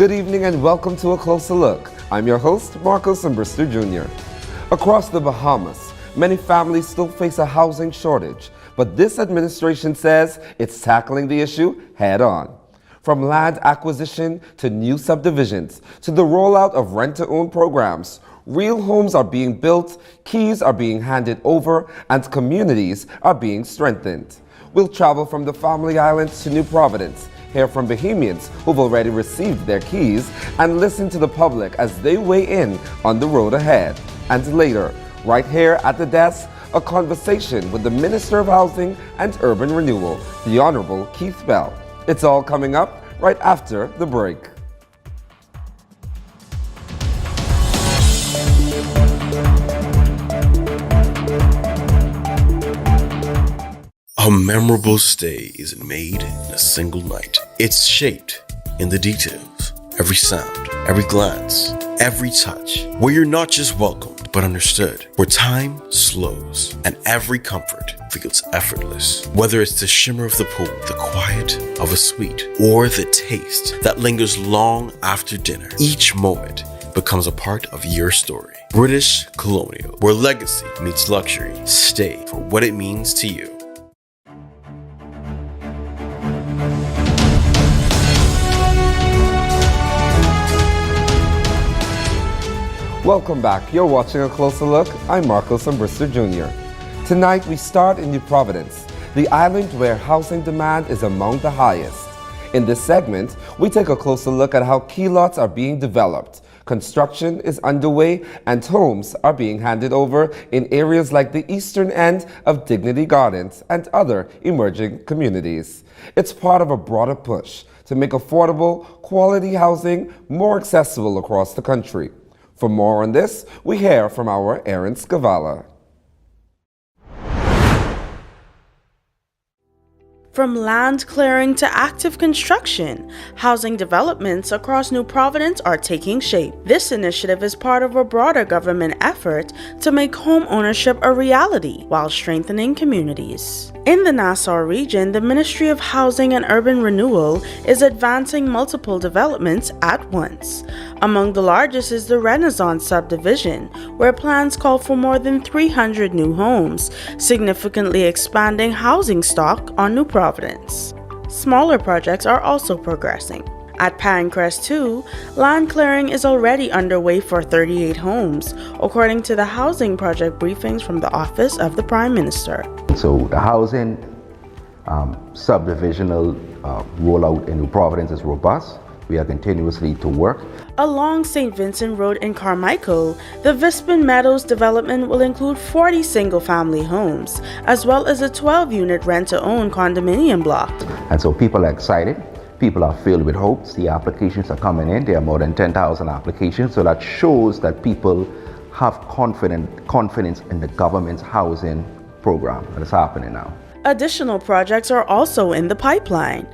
Good evening and welcome to A Closer Look. I'm your host, Marcos Brewster Jr. Across the Bahamas, many families still face a housing shortage, but this administration says it's tackling the issue head on. From land acquisition to new subdivisions to the rollout of rent-to-own programs, real homes are being built, keys are being handed over, and communities are being strengthened. We'll travel from the Family Islands to New Providence, hear from Bahamians who've already received their keys, and listen to the public as they weigh in on the road ahead. And later, right here at the desk, a conversation with the Minister of Housing and Urban Renewal, the Honorable Keith Bell. It's all coming up right after the break. A memorable stay isn't made in a single night. It's shaped in the details. Every sound, every glance, every touch. Where you're not just welcomed, but understood. Where time slows and every comfort feels effortless. Whether it's the shimmer of the pool, the quiet of a suite, or the taste that lingers long after dinner, each moment becomes a part of your story. British Colonial, where legacy meets luxury. Stay for what it means to you. Welcome back. You're watching A Closer Look. I'm Marcos Brewster Jr. Tonight we start in New Providence, the island where housing demand is among the highest. In this segment, we take a closer look at how key lots are being developed. Construction is underway and homes are being handed over in areas like the eastern end of Dignity Gardens and other emerging communities. It's part of a broader push to make affordable, quality housing more accessible across the country. For more on this, we hear from our Erin Scavala. From land clearing to active construction, housing developments across New Providence are taking shape. This initiative is part of a broader government effort to make home ownership a reality while strengthening communities. In the Nassau region, the Ministry of Housing and Urban Renewal is advancing multiple developments at once. Among the largest is the Renaissance subdivision, where plans call for more than 300 new homes, significantly expanding housing stock on New Providence. Smaller projects are also progressing. At Pinecrest 2, land clearing is already underway for 38 homes, according to the housing project briefings from the Office of the Prime Minister. So the housing subdivisional rollout in New Providence is robust. We are continuously to work. Along St. Vincent Road in Carmichael, the Vispin Meadows development will include 40 single-family homes, as well as a 12-unit rent-to-own condominium block. And so people are excited. People are filled with hopes. The applications are coming in. There are more than 10,000 applications. So that shows that people have confidence in the government's housing program that is happening now. Additional projects are also in the pipeline.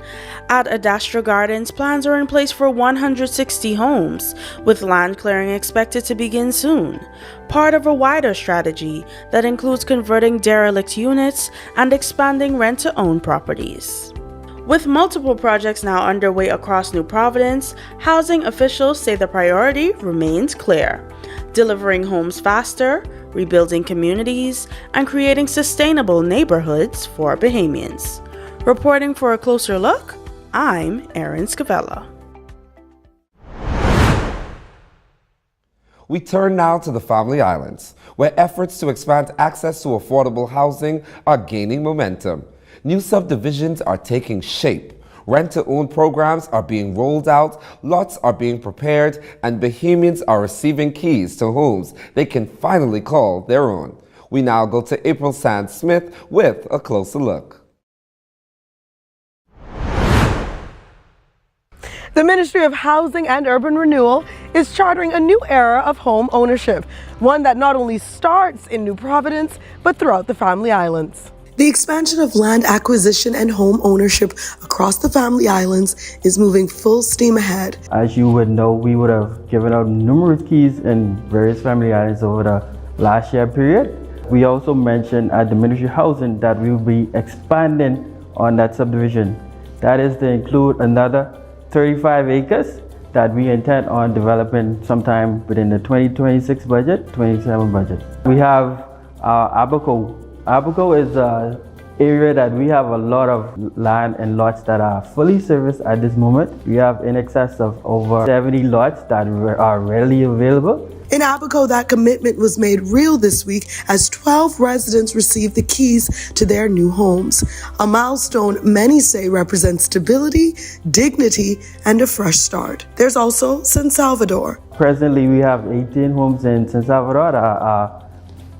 At Adastra Gardens, plans are in place for 160 homes, with land clearing expected to begin soon, part of a wider strategy that includes converting derelict units and expanding rent-to-own properties. With multiple projects now underway across New Providence, housing officials say the priority remains clear: delivering homes faster, rebuilding communities, and creating sustainable neighborhoods for Bahamians. Reporting for A Closer Look, I'm Erin Scavella. We turn now to the Family Islands, where efforts to expand access to affordable housing are gaining momentum. New subdivisions are taking shape. Rent-to-own programs are being rolled out, lots are being prepared, and Bahamians are receiving keys to homes they can finally call their own. We now go to April Sand-Smith with A Closer Look. The Ministry of Housing and Urban Renewal is chartering a new era of home ownership, one that not only starts in New Providence, but throughout the Family Islands. The expansion of land acquisition and home ownership across the Family Islands is moving full steam ahead. As you would know, we would have given out numerous keys in various Family Islands over the last year period. We also mentioned at the Ministry of Housing that we will be expanding on that subdivision. That is to include another 35 acres that we intend on developing sometime within the 2026 budget, 27 budget. We have Abaco. Abaco is an area that we have a lot of land and lots that are fully serviced at this moment. We have in excess of over 70 lots that are readily available. In Abaco, that commitment was made real this week as 12 residents received the keys to their new homes, a milestone many say represents stability, dignity, and a fresh start. There's also San Salvador. Presently, we have 18 homes in San Salvador that are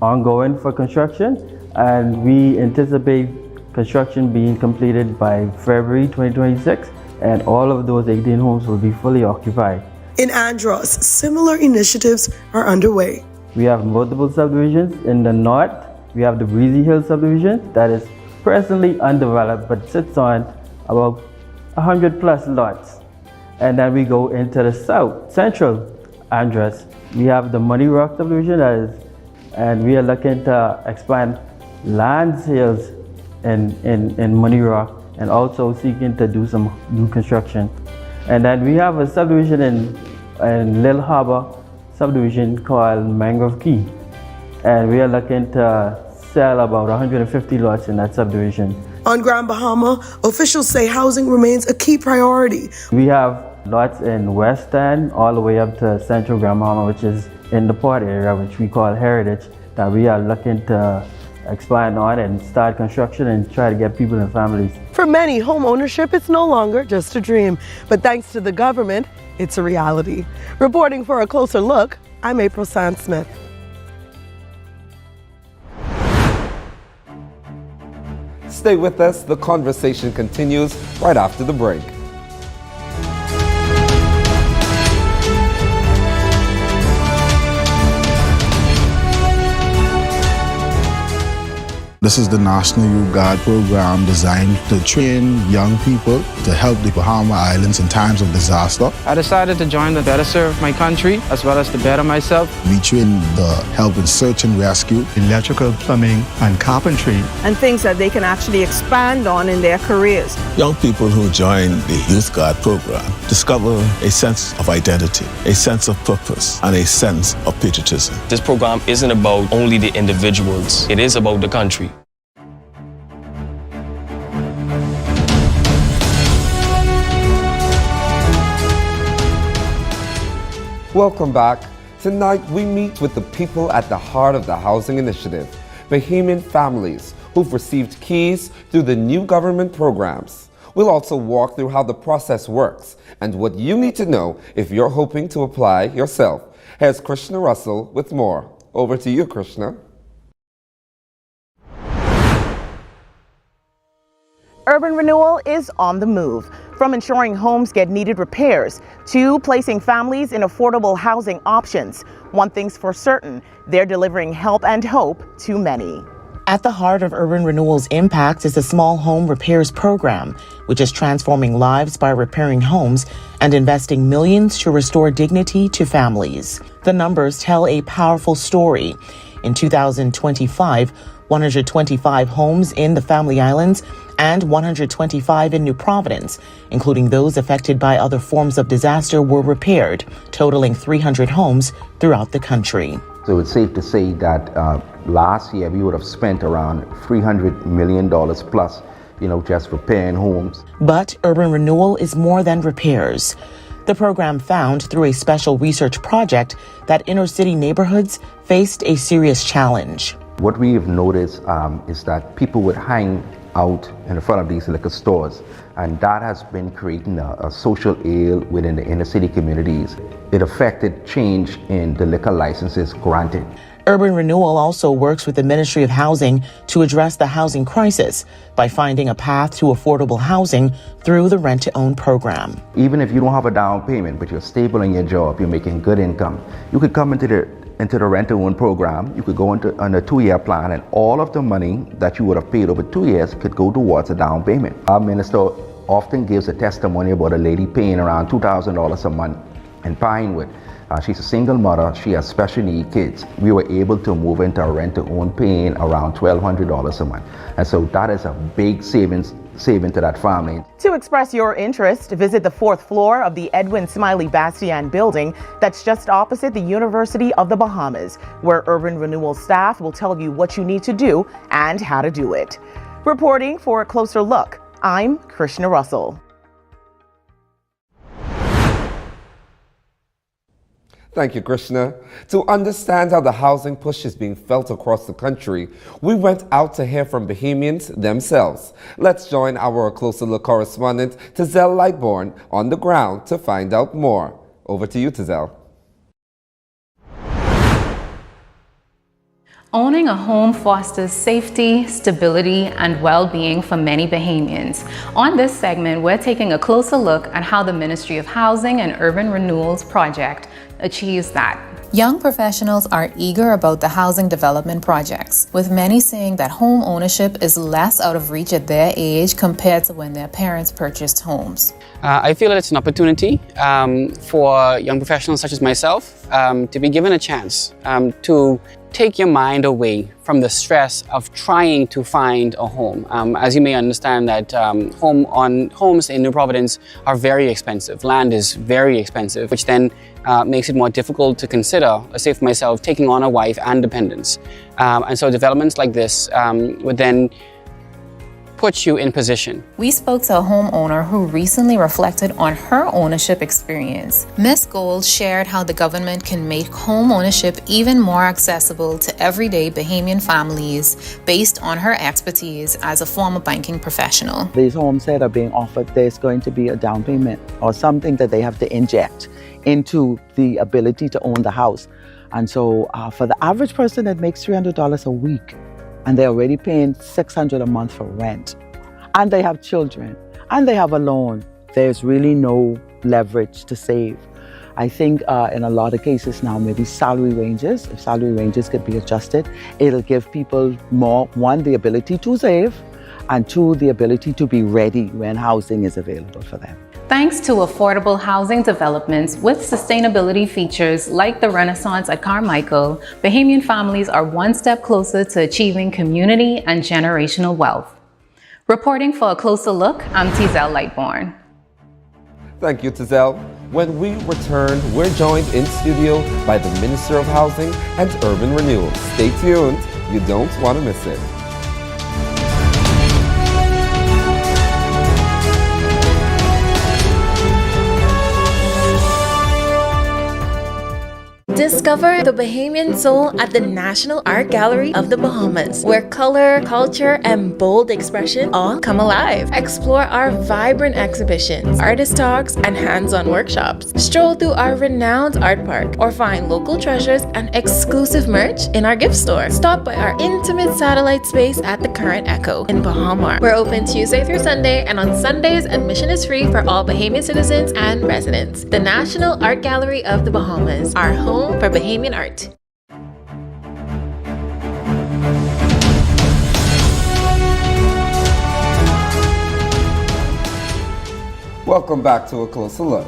ongoing for construction, and we anticipate construction being completed by February 2026, and all of those 18 homes will be fully occupied. In Andros, similar initiatives are underway. We have multiple subdivisions. In the north, we have the Breezy Hill subdivision that is presently undeveloped but sits on about 100 plus lots. And then we go into the south, central Andros. We have the Money Rock subdivision and we are looking to expand land sales in Money Rock and also seeking to do some new construction. And then we have a subdivision in Little Harbor subdivision called Mangrove Key. And we are looking to sell about 150 lots in that subdivision. On Grand Bahama, officials say housing remains a key priority. We have lots in West End all the way up to Central Grand Bahama, which is in the port area, which we call Heritage, that we are looking to expand on and start construction and try to get people and families. For many, home ownership is no longer just a dream, but thanks to the government, it's a reality. Reporting for a closer look, I'm April Sandsmith. Stay with us. The conversation continues right after the break. This is the National Youth Guard program designed to train young people to help the Bahama Islands in times of disaster. I decided to join to better serve my country as well as to better myself. We train the help in search and rescue, electrical, plumbing, and carpentry. And things that they can actually expand on in their careers. Young people who join the Youth Guard program discover a sense of identity, a sense of purpose, and a sense of patriotism. This program isn't about only the individuals, it is about the country. Welcome back. Tonight we meet with the people at the heart of the housing initiative, Bahamian families who've received keys through the new government programs. We'll also walk through how the process works and what you need to know if you're hoping to apply yourself. Here's Krishna Russell with more. Over to you, Krishna. Urban renewal is on the move, from ensuring homes get needed repairs to placing families in affordable housing options. One thing's for certain, they're delivering help and hope to many. At the heart of urban renewal's impact is the Small Home Repairs Program, which is transforming lives by repairing homes and investing millions to restore dignity to families. The numbers tell a powerful story. In 2025, 125 homes in the Family Islands and 125 in New Providence, including those affected by other forms of disaster, were repaired, totaling 300 homes throughout the country. So it's safe to say that last year we would have spent around $300 million plus, just repairing homes. But urban renewal is more than repairs. The program found through a special research project that inner city neighborhoods faced a serious challenge. What we have noticed is that people would hang out in front of these liquor stores, and that has been creating a social ill within the inner city communities. It affected change in the liquor licenses granted. Urban Renewal also works with the Ministry of Housing to address the housing crisis by finding a path to affordable housing through the rent-to-own program. Even if you don't have a down payment, but you're stable in your job, you're making good income, you could come into the rent-to-own program. You could go on a 2-year plan, and all of the money that you would have paid over 2 years could go towards a down payment. Our minister often gives a testimony about a lady paying around $2,000 a month in Pinewood. She's a single mother. She has special need kids. We were able to move into a rent-to-own paying around $1,200 a month. And so that is a big savings saving to that family. To express your interest, visit the 4th floor of the Edwin Smiley Bastian building that's just opposite the University of the Bahamas, where Urban Renewal staff will tell you what you need to do and how to do it. Reporting for A Closer Look, I'm Krishna Russell. Thank you, Krishna. To understand how the housing push is being felt across the country, we went out to hear from Bahamians themselves. Let's join our Closer Look correspondent, Tizelle Lightbourne, on the ground to find out more. Over to you, Tizelle. Owning a home fosters safety, stability, and well-being for many Bahamians. On this segment, we're taking a closer look at how the Ministry of Housing and Urban Renewal's project achieves that. Young professionals are eager about the housing development projects, with many saying that home ownership is less out of reach at their age compared to when their parents purchased homes. I feel that it's an opportunity for young professionals such as myself to be given a chance to take your mind away from the stress of trying to find a home. As you may understand that homes in New Providence are very expensive. Land is very expensive, which then makes it more difficult to consider, let's say for myself, taking on a wife and dependents. And so developments like this would then put you in position. We spoke to a homeowner who recently reflected on her ownership experience. Ms. Gold shared how the government can make home ownership even more accessible to everyday Bahamian families based on her expertise as a former banking professional. These homes that are being offered, there's going to be a down payment or something that they have to inject into the ability to own the house. And so for the average person that makes $300 a week, and they're already paying $600 a month for rent, and they have children, and they have a loan, there's really no leverage to save. I think in a lot of cases now, maybe salary ranges, if salary ranges could be adjusted, it'll give people more, one, the ability to save, and two, the ability to be ready when housing is available for them. Thanks to affordable housing developments with sustainability features like the Renaissance at Carmichael, Bahamian families are one step closer to achieving community and generational wealth. Reporting for A Closer Look, I'm Tizelle Lightbourne. Thank you, Tizelle. When we return, we're joined in studio by the Minister of Housing and Urban Renewal. Stay tuned. You don't want to miss it. Discover the Bahamian soul at the National Art Gallery of the Bahamas, where color, culture, and bold expression all come alive. Explore our vibrant exhibitions, artist talks, and hands-on workshops. Stroll through our renowned art park, or find local treasures and exclusive merch in our gift store. Stop by our intimate satellite space at the Current Echo in Bahamas. We're open Tuesday through Sunday, and on Sundays, admission is free for all Bahamian citizens and residents. The National Art Gallery of the Bahamas, our home for Bahamian art. Welcome back to A Closer Look.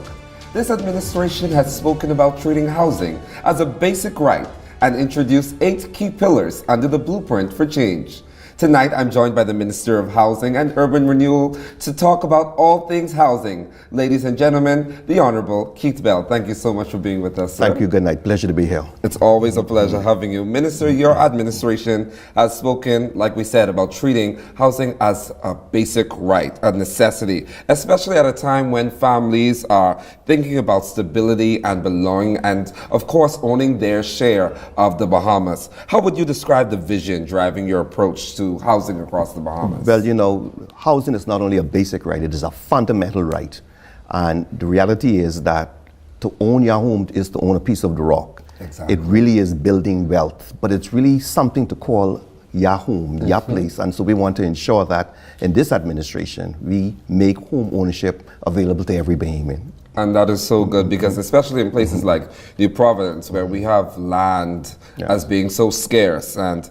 This administration has spoken about treating housing as a basic right and introduced 8 key pillars under the Blueprint for Change. Tonight, I'm joined by the Minister of Housing and Urban Renewal to talk about all things housing. Ladies and gentlemen, the Honorable Keith Bell. Thank you so much for being with us, sir. Thank you. Good night. Pleasure to be here. It's always a pleasure having you. Minister, your administration has spoken, like we said, about treating housing as a basic right, a necessity, especially at a time when families are thinking about stability and belonging and, of course, owning their share of the Bahamas. How would you describe the vision driving your approach to housing across the Bahamas? Well, you know, housing is not only a basic right, it is a fundamental right. And the reality is that to own your home is to own a piece of the rock. Exactly. It really is building wealth, but it's really something to call your home, your place. And so we want to ensure that in this administration, we make home ownership available to every Bahamian. And that is so good because especially in places like New Providence, where we have land as being so scarce, and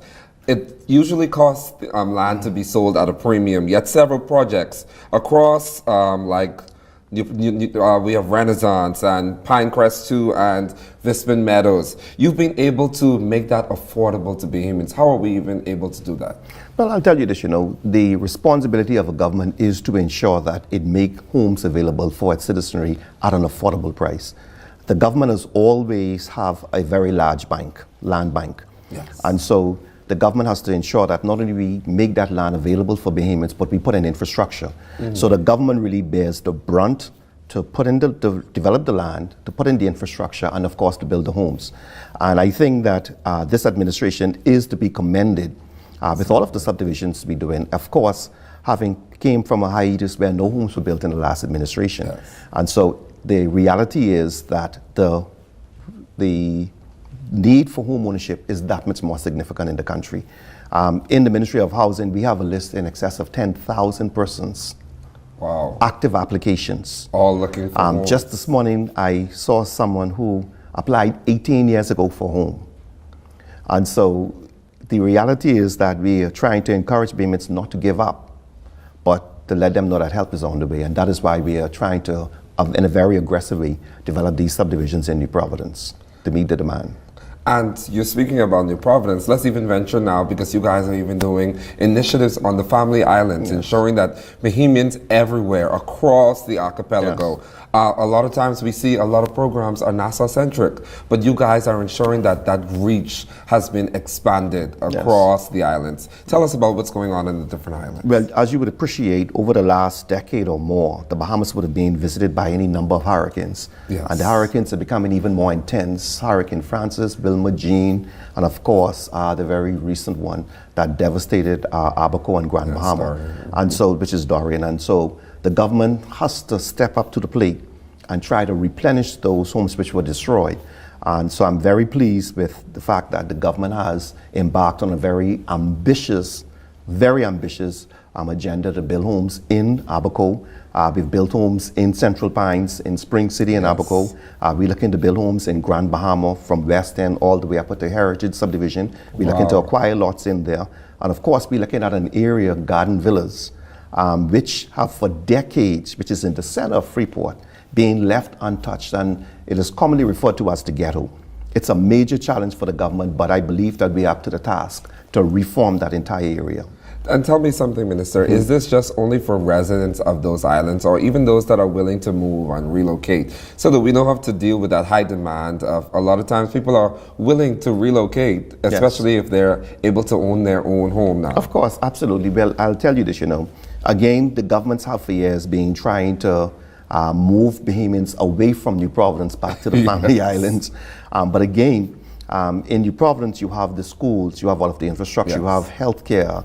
it usually costs land to be sold at a premium, yet several projects across like We have Renaissance and Pinecrest 2 and Vispin Meadows. You've been able to make that affordable to Bahamians. How are we even able to do that? Well, I'll tell you this, the responsibility of a government is to ensure that it make homes available for its citizenry at an affordable price. The government has always have a very large land bank. Yes. And so the government has to ensure that not only we make that land available for Bahamians, but we put in infrastructure. So the government really bears the brunt to develop the land, to put in the infrastructure, and of course to build the homes. And I think that this administration is to be commended with all of the subdivisions we're doing. Of course, having came from a hiatus where no homes were built in the last administration. Yes. And so the reality is that the need for home ownership is that much more significant in the country. In the Ministry of Housing, we have a list in excess of 10,000 persons. Wow. Active applications. All looking for homes. Just this morning, I saw someone who applied 18 years ago for a home. And so the reality is that we are trying to encourage Bahamians not to give up, but to let them know that help is on the way. And that is why we are trying to, in a very aggressive way, develop these subdivisions in New Providence to meet the demand. And you're speaking about New Providence. Let's even venture now, because you guys are even doing initiatives on the Family Islands, ensuring that Bahamians everywhere across the archipelago. A lot of times we see a lot of programs are Nassau-centric, but you guys are ensuring that that reach has been expanded across the islands. Tell us about what's going on in the different islands. Well, as you would appreciate, over the last decade or more, the Bahamas would have been visited by any number of hurricanes. Yes. And the hurricanes are becoming even more intense. Hurricane Francis, Wilma, Jean, and of course, the very recent one that devastated Abaco and Grand Bahama, and so, which is Dorian. And so the government has to step up to the plate and try to replenish those homes which were destroyed. And so I'm very pleased with the fact that the government has embarked on a very ambitious agenda to build homes in Abaco. We've built homes in Central Pines, in Spring City and Abaco. We're looking to build homes in Grand Bahama from West End all the way up at the Heritage subdivision. We're looking to acquire lots in there. And of course, we're looking at an area, Garden Villas, which have for decades, which is in the center of Freeport, being left untouched, and it is commonly referred to as the ghetto. It's a major challenge for the government, but I believe that we are up to the task to reform that entire area. And tell me something, Minister, is this just only for residents of those islands, or even those that are willing to move and relocate, so that we don't have to deal with that high demand of, a lot of times people are willing to relocate, especially if they're able to own their own home now? Of course, absolutely. Well, I'll tell you this, again, the government's have for years been trying to move Bahamians away from New Providence back to the Family Islands. But again, in New Providence, you have the schools, you have all of the infrastructure, you have healthcare.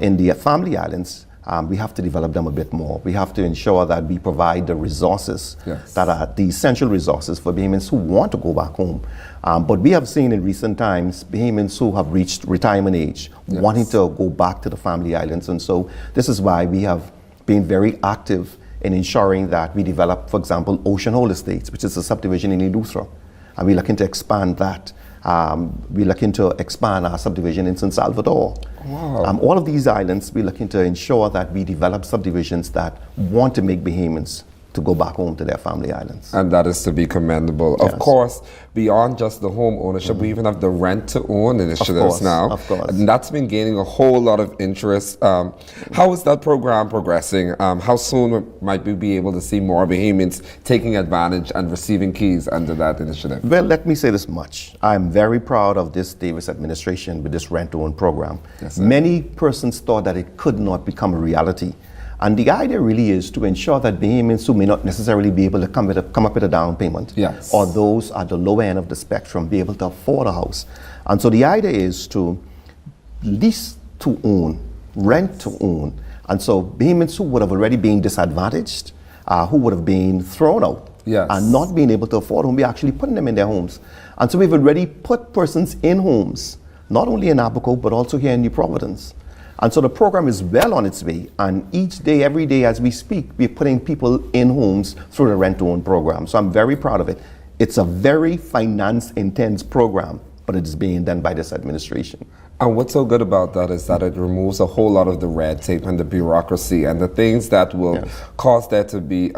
In the Family Islands, we have to develop them a bit more. We have to ensure that we provide the resources that are the essential resources for Bahamians who want to go back home. But we have seen in recent times Bahamians who have reached retirement age wanting to go back to the Family Islands. And so this is why we have been very active in ensuring that we develop, for example, Ocean Hole Estates, which is a subdivision in Eleuthera. And we're looking to expand that. We're looking to expand our subdivision in San Salvador. Wow. All of these islands, we're looking to ensure that we develop subdivisions that want to make Bahamians to go back home to their family islands. And that is to be commendable. Of course, beyond just the home ownership, we even have the rent-to-own initiatives now. Of course. And that's been gaining a whole lot of interest. How is that program progressing? How soon might we be able to see more Bahamians taking advantage and receiving keys under that initiative? Well, let me say this much. I'm very proud of this Davis administration with this rent-to-own program. Yes, sir. Many persons thought that it could not become a reality. And the idea really is to ensure that Bahamians who may not necessarily be able to come up with a down payment, or those at the lower end of the spectrum, be able to afford a house. And so the idea is to lease to own, rent to own. And so Bahamians who would have already been disadvantaged, who would have been thrown out, and not being able to afford home, we're actually putting them in their homes. And so we've already put persons in homes, not only in Abaco, but also here in New Providence. And so the program is well on its way, and each day, every day as we speak, we're putting people in homes through the rent-to-own program. So I'm very proud of it. It's a very finance-intense program, but it is being done by this administration. And what's so good about that is that it removes a whole lot of the red tape and the bureaucracy and the things that will cause there to be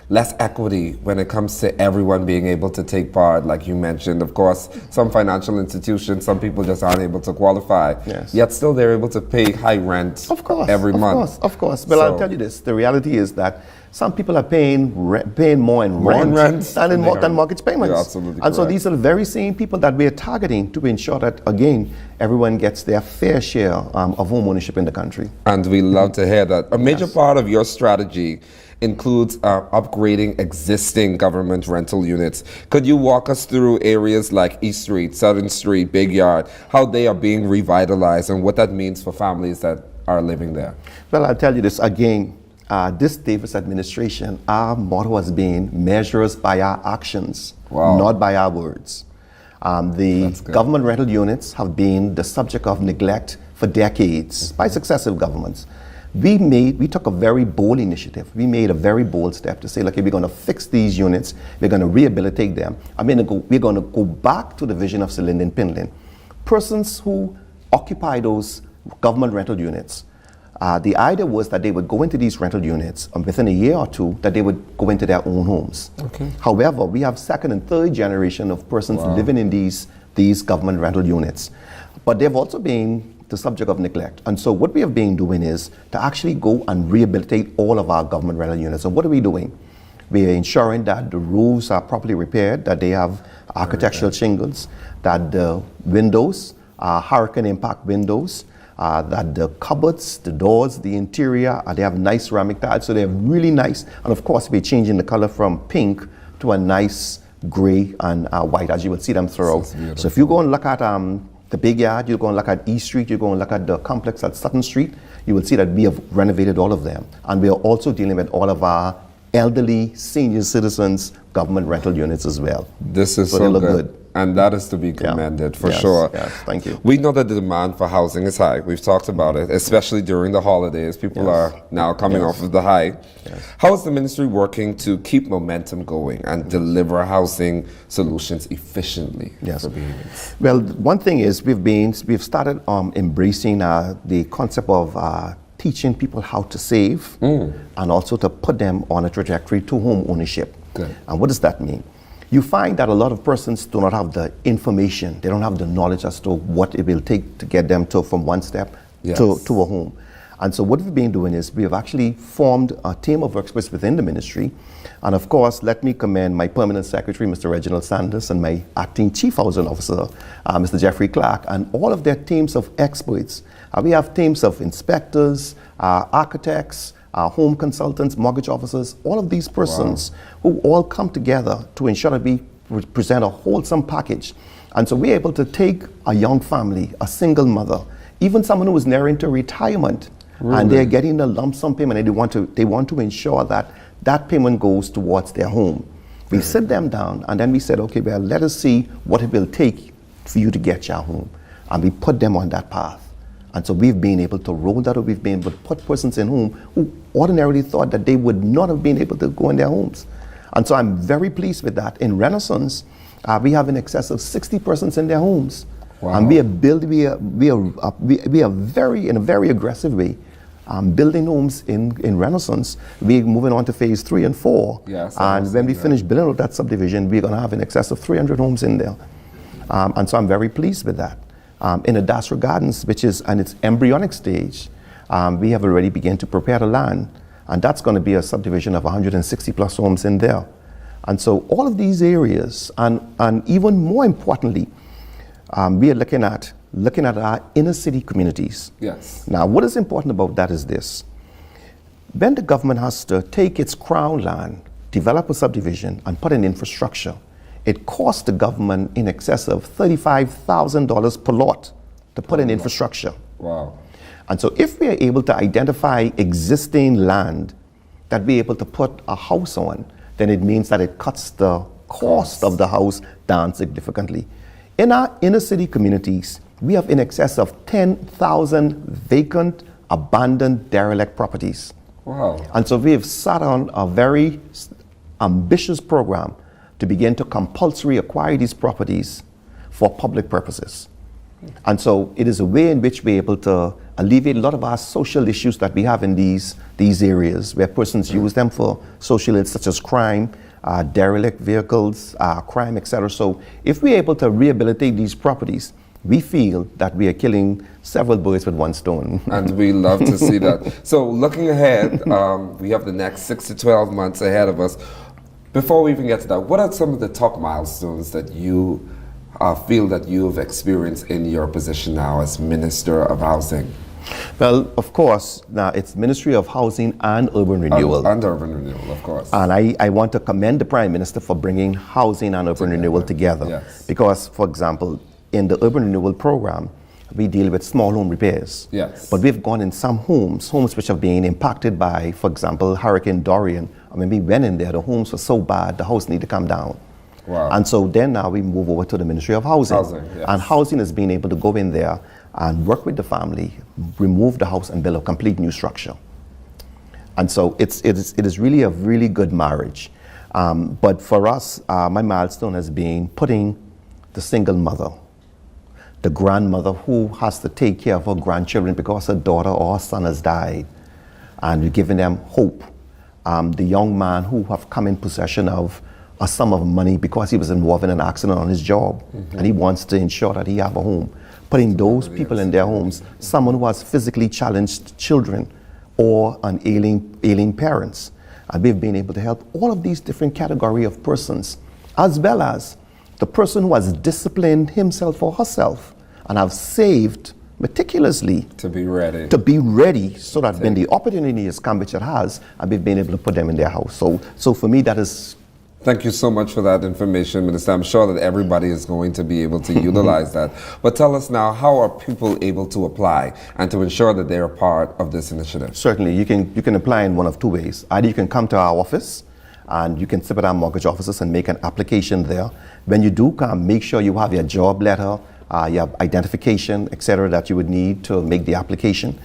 less equity when it comes to everyone being able to take part, like you mentioned. Of course, some financial institutions, some people just aren't able to qualify, yet still they're able to pay high rent every month. Of course. Well, I'll tell you this. The reality is that some people are paying more in rent than mortgage payments. You're absolutely and so correct. these are the very same people that we're targeting to ensure that, again, everyone gets their fair share of home ownership in the country. And we love to hear that. A major part of your strategy includes upgrading existing government rental units. Could you walk us through areas like East Street, Southern Street, Big Yard, how they are being revitalized and what that means for families that are living there? Well, I'll tell you this again. This Davis administration, our motto has been measures by our actions, not by our words. The government rental units have been the subject of neglect for decades by successive governments. We took a very bold initiative. We made a very bold step to say, look, we're going to fix these units. We're going to rehabilitate them. We're going to go back to the vision of Sir Lyndon Pindlin. Persons who occupy those government rental units, the idea was that they would go into these rental units and within a year or two that they would go into their own homes. However, we have second and third generation of persons living in these government rental units. But they've also been the subject of neglect. And so what we have been doing is to actually go and rehabilitate all of our government rental units. And what are we doing? We are ensuring that the roofs are properly repaired, that they have architectural shingles, that the windows are hurricane impact windows, that the cupboards, the doors, the interior, they have nice ceramic tiles, so they're really nice. And of course, we're changing the color from pink to a nice gray and white, as you will see them throughout. So if you go and look at the Big Yard, you go and look at East Street, you go and look at the complex at Sutton Street, you will see that we have renovated all of them. And we are also dealing with all of our elderly senior citizens government rental units as well. This is so so they look good. And that is to be commended for Yes, sure. yes, thank you. We know that the demand for housing is high. We've talked about it, especially during the holidays. People are now coming off of the high. How is the ministry working to keep momentum going and deliver housing solutions efficiently for Bahamians? Well, one thing is we've started embracing the concept of teaching people how to save and also to put them on a trajectory to home ownership. Good. And what does that mean? You find that a lot of persons do not have the information, they don't have the knowledge as to what it will take to get them from one step to a home. And so what we've been doing is we have actually formed a team of experts within the ministry. And of course, let me commend my permanent secretary, Mr. Reginald Sanders, and my acting chief housing officer, Mr. Jeffrey Clark, and all of their teams of experts. We have teams of inspectors, architects, home consultants, mortgage officers, all of these persons who all come together to ensure that we present a wholesome package. And so we're able to take a young family, a single mother, even someone who is nearing to retirement, and they're getting a lump sum payment, and they want to ensure that that payment goes towards their home. We sit them down, and then we said, okay, well, let us see what it will take for you to get your home. And we put them on that path. And so we've been able to roll that up. We've been able to put persons in home who ordinarily thought that they would not have been able to go in their homes. And so I'm very pleased with that. In Renaissance, we have in excess of 60 persons in their homes. And we are very, in a very aggressive way, building homes in Renaissance. We're moving on to phase 3 and 4. And when we finish building out that subdivision, we're going to have in excess of 300 homes in there. And so I'm very pleased with that. In Adastra Gardens, which is in its embryonic stage, we have already begun to prepare the land, and that's going to be a subdivision of 160 plus homes in there. And so all of these areas, and even more importantly, we are looking at our inner city communities. Yes. Now, what is important about that is this. When the government has to take its crown land, develop a subdivision, and put in infrastructure, it costs the government in excess of $35,000 per lot to put in infrastructure. Wow. And so if we are able to identify existing land that we're able to put a house on, then it means that it cuts the cost of the house down significantly. In our inner city communities, we have in excess of 10,000 vacant, abandoned, derelict properties. Wow. And so we have sat on a very ambitious program to begin to compulsory acquire these properties for public purposes. And so it is a way in which we're able to alleviate a lot of our social issues that we have in these areas where persons use them for social ills such as crime, derelict vehicles, crime, etc. So if we're able to rehabilitate these properties, we feel that we are killing several birds with one stone. And we love to see that. So looking ahead, we have the next 6 to 12 months ahead of us. Before we even get to that, what are some of the top milestones that you feel that you've experienced in your position now as Minister of Housing? Well, of course, now it's Ministry of Housing and Urban Renewal. And Urban Renewal, of course. And I want to commend the Prime Minister for bringing housing and urban renewal together. Yes. Because, for example, in the urban renewal program, we deal with small home repairs. Yes. But we've gone in some homes which have been impacted by, for example, Hurricane Dorian. I mean, we went in there, the homes were so bad, the house needed to come down. Wow. And so then now we move over to the Ministry of Housing. Yes. And housing has been able to go in there and work with the family, remove the house and build a complete new structure. And so it is really a really good marriage. But for us, my milestone has been putting the single mother, the grandmother who has to take care of her grandchildren because her daughter or her son has died, and we're giving them hope. The young man who have come in possession of a sum of money because he was involved in an accident on his job, and he wants to ensure that he have a home. Putting those people in their homes, someone who has physically challenged children or an ailing parents. And we've been able to help all of these different category of persons, as well as the person who has disciplined himself or herself and have saved meticulously to be ready so that when the opportunity has come, which it has, and we've been able to put them in their house. So for me, that is. Thank you so much for that information, Minister. I'm sure that everybody is going to be able to utilize that. But tell us now, how are people able to apply and to ensure that they are part of this initiative? Certainly, you can apply in one of two ways. Either you can come to our office and you can sit with our mortgage officers and make an application there. When you do come, make sure you have your job letter, your identification, etc., that you would need to make the application.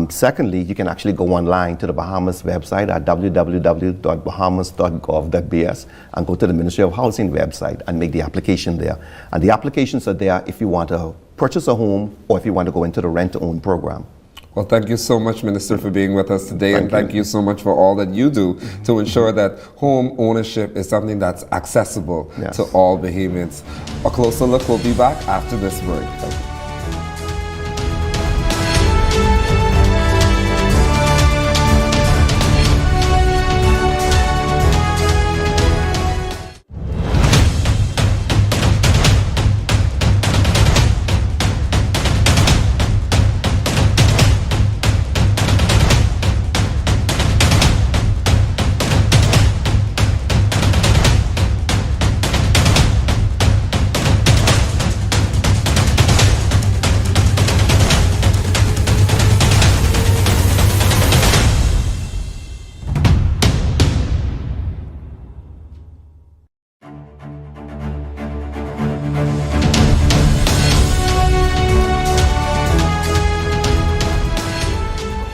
Secondly, you can actually go online to the Bahamas website at www.bahamas.gov.bs and go to the Ministry of Housing website and make the application there. And the applications are there if you want to purchase a home or if you want to go into the rent-to-own program. Well, thank you so much, Minister, for being with us today, and thank you so much for all that you do to ensure that home ownership is something that's accessible to all Bahamians. A closer look will be back after this break.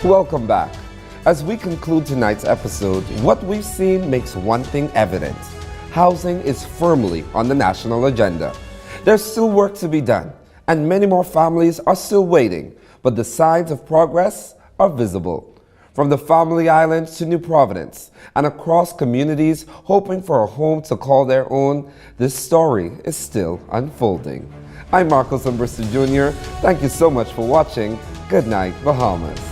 Welcome back. As we conclude tonight's episode, what we've seen makes one thing evident. Housing is firmly on the national agenda. There's still work to be done, and many more families are still waiting, but the signs of progress are visible. From the Family Islands to New Providence, and across communities hoping for a home to call their own, this story is still unfolding. I'm Marcos Umbrister Jr. Thank you so much for watching. Good night, Bahamas.